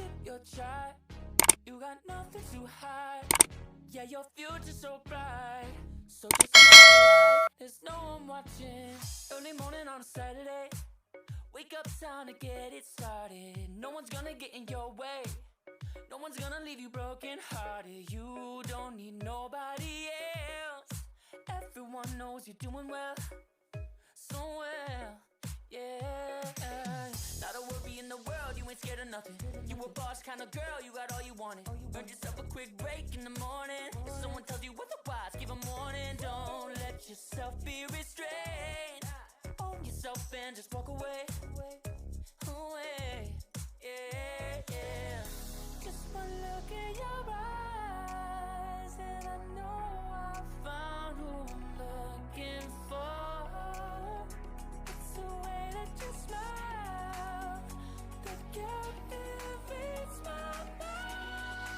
Sip your chai, you got nothing to hide. Yeah, your future's so bright. So just smile like there's no one watching. Early morning on a Saturday, wake up, time to get it started. No one's gonna get in your way. No one's gonna leave you broken hearted. You don't need nobody else. Everyone knows you're doing well, so well, yeah. Not a worry in the world, you ain't scared of nothing. You a boss kind of girl, you got all you wanted. Earned yourself a quick break in the morning. If someone tells you otherwise, give 'em warning. Don't let yourself be restrained. Own yourself and just walk away. Away, yeah, yeah. Just one look in your eyes and I know I found who I'm looking for. It's the way that you smile that captivates my mind.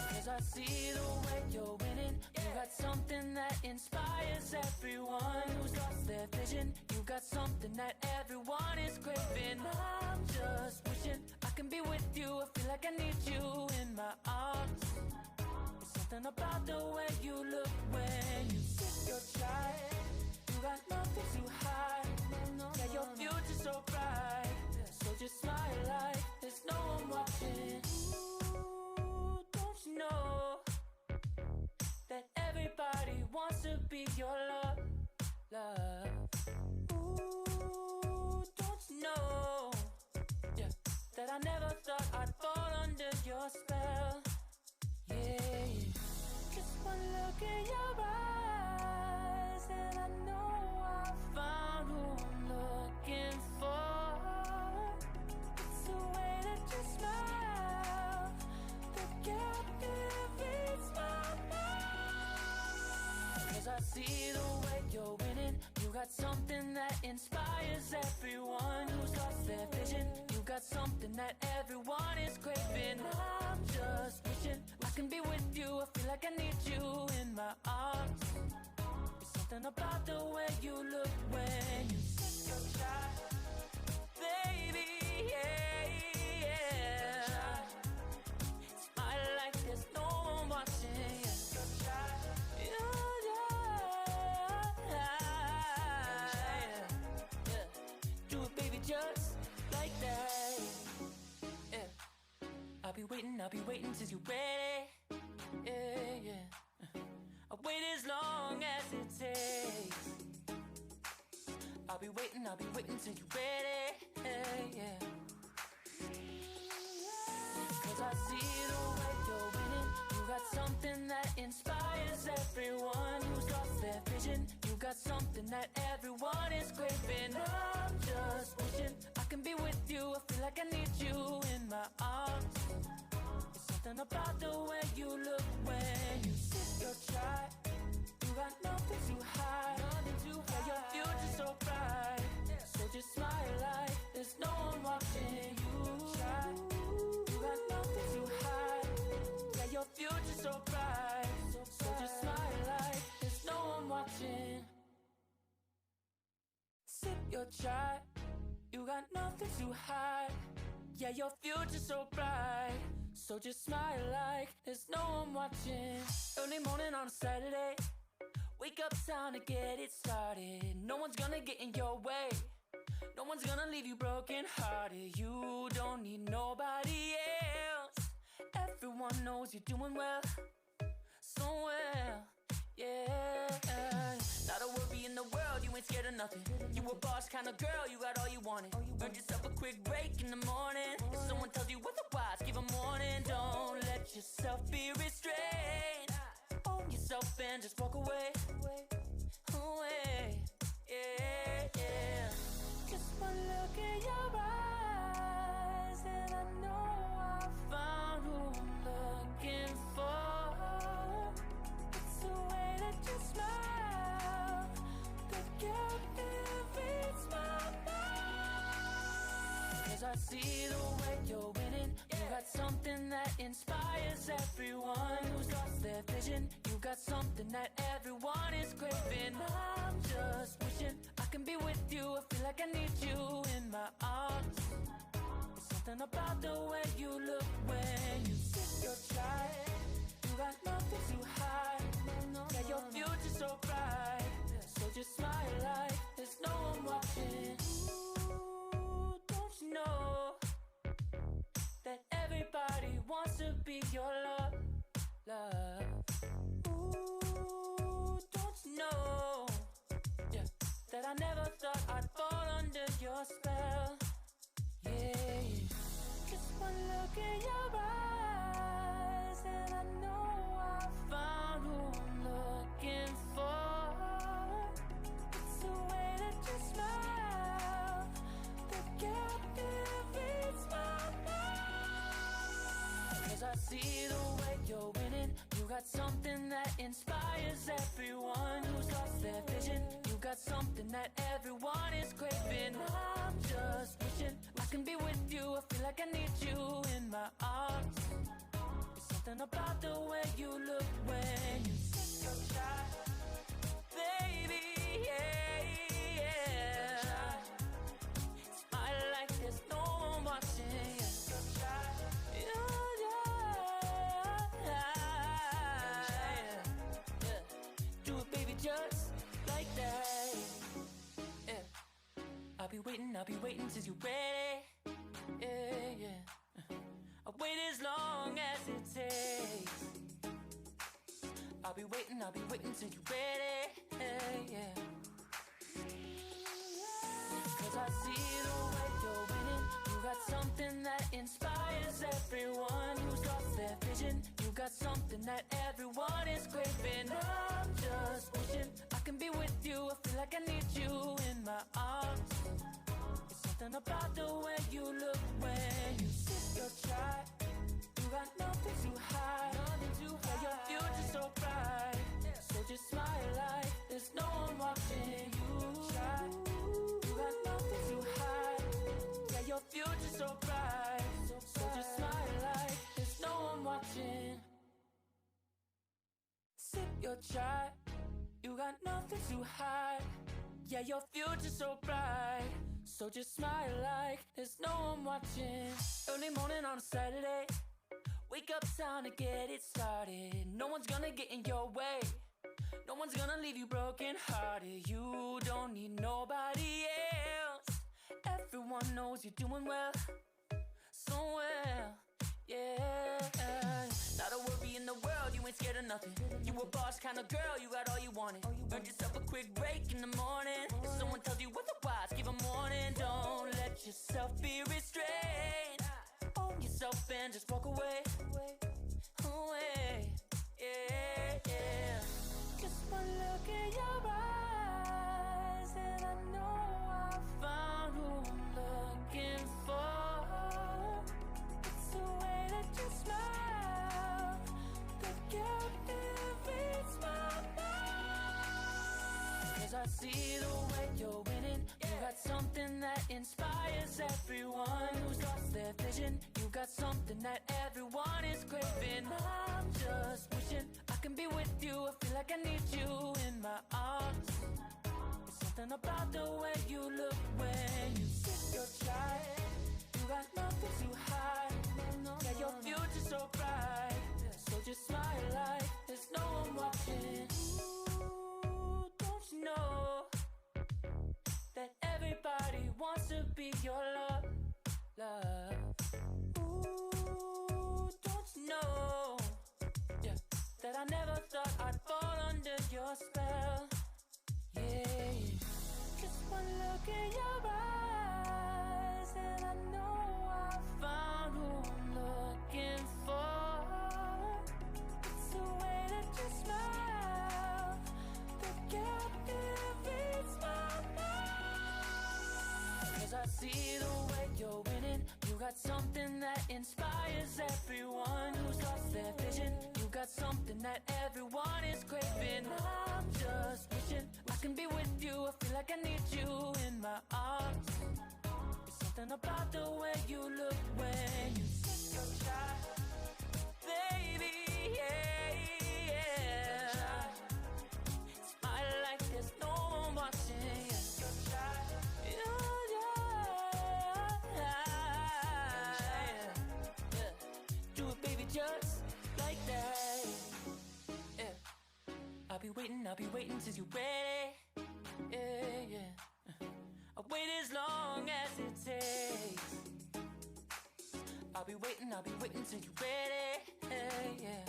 'Cause I see the way you're winning. You got something that inspires everyone who's lost their vision. You got something that everyone is craving. I'm just wishing I can be with you. I feel like I need you in my arms. There's something about the way you look when you sip your chai. You got nothing to hide. Yeah, your future's so bright. So just smile like there's no one watching. Ooh, don't you know that everybody wants to be your love, love. Ooh, don't you know, yeah, that I never thought I'd fall under your spell, yeah. Just one look in your eyes and I know I found who I'm looking for. It's the way that you smile that captivates my mind. 'Cause I see the way you're winning. You got something that inspires everyone who's lost their vision. You got something that everyone is craving. I'm just wishing I can be with you. I feel like I need you in my arms. There's something about the way you look when you sip your chai, baby, yeah, yeah. Smile like there's no one watching. Just like that, yeah. I'll be waiting till you're ready, yeah, yeah. I'll wait as long as it takes. I'll be waiting till you're ready, yeah, yeah. 'Cause I see the way you're winning. You got something that inspires everyone who's lost their vision. You got something that everyone is craving. I'm just wishing I can be with you. I feel like I need you in my arms. There's something about the way you look when you sip your chai. You got nothing to hide. Yeah, your future's so bright. So just smile like there's no one watching you. You got nothing to hide. Yeah, your future's so bright. So just smile like there's no one watching. Sip your chai. You got nothing to hide. Yeah, your future's so bright. So just smile like there's no one watching. Early morning on a Saturday, wake up, time to get it started. No one's gonna get in your way. No one's gonna leave you broken hearted. You don't need nobody else. Everyone knows you're doing well, so well, yeah. Not a worry in the world, you ain't scared of nothing. You a boss kind of girl, you got all you wanted. Earned yourself a quick break in the morning. If someone tells you otherwise, give 'em warning. Don't let yourself be restrained. Own yourself and just walk away. Away, yeah, yeah. Just one look in your eyes and I know I found who I'm looking for. It's the way that you smile that captivates my mind. 'Cause I see the way you're winning. You got something that inspires everyone who's lost their vision. You got something that everyone is craving. I'm just wishing I can be with you. I feel like I need you in my arms. There's something Something about the way you look when you sip your chai. You got nothing to hide. Yeah, your future's so bright. So just smile like there's no one watching. Ooh, don't you know that everybody wants to be your love, love. Ooh, don't you know, yeah, that I never thought I'd fall under your spell. Yeah, just one look in your eyes and I know I found who I'm looking for. It's the way that you smile that captivates my mind. 'Cause I see the way you're winning. You got something that inspires everyone who's lost their vision. You got something that everyone is craving. I'm just wishing I can be with you. I feel like I need you in my arms. There's something about the way you look when you sip your chai, baby, yeah, yeah. Smile like there's no one watching. Just like that, yeah. I'll be waiting till you're ready, yeah, yeah. I'll wait as long as it takes. I'll be waiting till you're ready, yeah, yeah. 'Cause I see the way you're winning. You got something that inspires everyone who's lost their vision. You got something that everyone is craving. I'm just wishing I can be with you. I feel like I need you in my arms. It's something about the way you look when you sip your chai. You got nothing to hide. Yeah, your future's so bright. So just smile like there's no one watching you. You got nothing to hide. Yeah, your future's so bright. So just smile like there's no one watching. Sip your chai. You got nothing to hide. Yeah, your future's so bright. So just smile like there's no one watching. Early morning on a Saturday. Wake up, time to get it started. No one's gonna get in your way. No one's gonna leave you broken hearted. You don't need nobody else. Everyone knows you're doing well, so well, yeah. Not a worry in the world, you ain't scared of nothing. You a boss kind of girl, you got all you wanted. Earned yourself a quick break in the morning. If someone tells you otherwise, give a warning. Don't let yourself be restrained. Own yourself and just walk away. Away, yeah, yeah. Just one look in your eyes and I know I found who I'm looking for. It's the way that you smile that captivates my mind. 'Cause I see the way you're winning. You got something that inspires everyone who's lost their vision. You got something that everyone is craving. I'm just wishing I can be with you. I feel like I need you in my arms. There's something about the way you look when you sip your chai. You got nothing to hide. Yeah, your future's so bright. So just smile like there's no one watching. Ooh, don't you know that everybody wants to be your love, love. Ooh, don't you know, yeah, that I never thought I'd fall under your spell. Yeah, just one look in your eyes and I know I found who I'm looking for. It's the way that you smile that captivates my mind. 'Cause I see the way you're winning. You got something that inspires everyone who's lost their vision. You got something that everyone is craving. I'm just wishing I can be with you. I feel like I need you in my arms. There's something about the way you look when you sip your chai, baby, yeah, yeah. Smile like there's no one watching. Yeah, yeah, yeah. just like that. Yeah. I'll be waiting till you're ready. Yeah, yeah. I'll wait as long as it takes. I'll be waiting till you're ready. Yeah, yeah.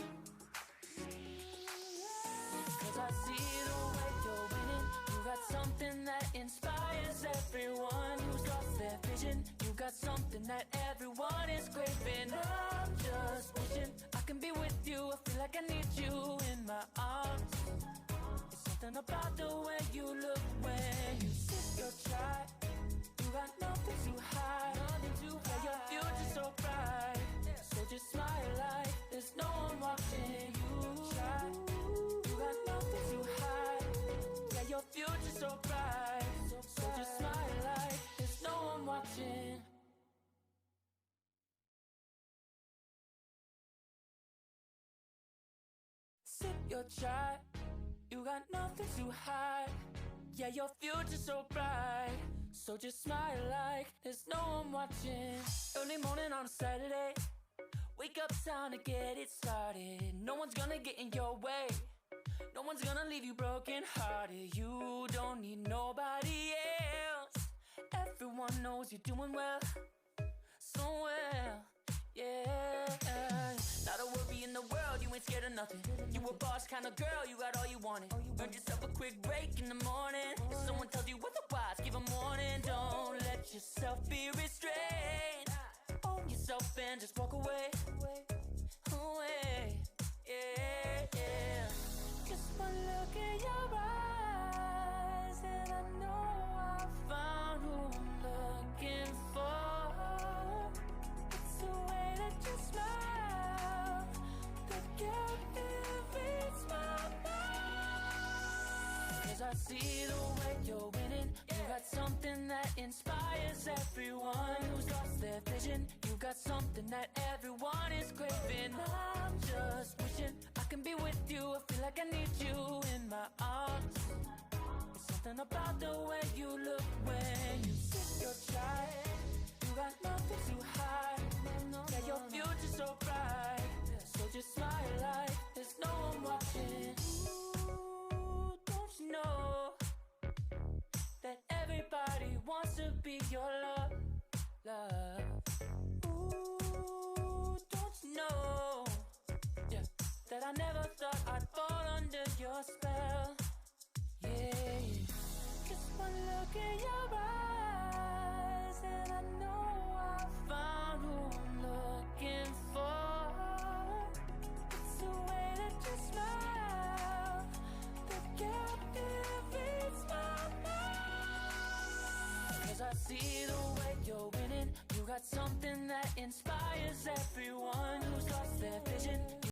Cause I see the way you're winning. You got something that inspires everyone who's lost their vision. You got something that everyone is craving. I'm just wishing I can be with you. I feel like I need you in my arms. It's something about the way you look when you sip your chai. You got nothing to hide. Yeah, your future's so bright. So just smile like there's no one watching you try. You got nothing to hide. Yeah, your future's so bright. So just smile like there's no one watching. Sip your chai. You got nothing to hide. Yeah, your future's so bright. So just smile like there's no one watching. Early morning on a Saturday. Wake up, time to get it started. No one's gonna get in your way. No one's gonna leave you broken hearted. You don't need nobody else. Everyone knows you're doing well, so well, yeah. Not a worry in the world, you ain't scared of nothing. You a boss kind of girl, you got all you wanted. Earned yourself a quick break in the morning. If someone tells you otherwise, give them warning. Don't let yourself be restrained. Own yourself and just walk away. Away, yeah, yeah. Just one look in your eyes and I know I found who I'm looking for. It's the way that you smile that captivates my mind. Cause I see the way you're winning. You got something that inspires everyone who's lost their vision. You got something that everyone is craving. I'm just wishing I can be with you. I feel like I need you in my arms. It's something about the way you look when you sip your chai. You got nothing to hide. Yeah, your future's so bright. So just smile like there's no one watching. Ooh, don't you know that everybody wants to be your love, love. Ooh, don't you know, yeah, that I never thought I'd fall under your spell. Yeah, just one look in your eyes and I know I found who I'm looking for. It's the way that you smile that captivates my mind. Cause I see the way you're winning. You got something that inspires everyone who's lost their vision.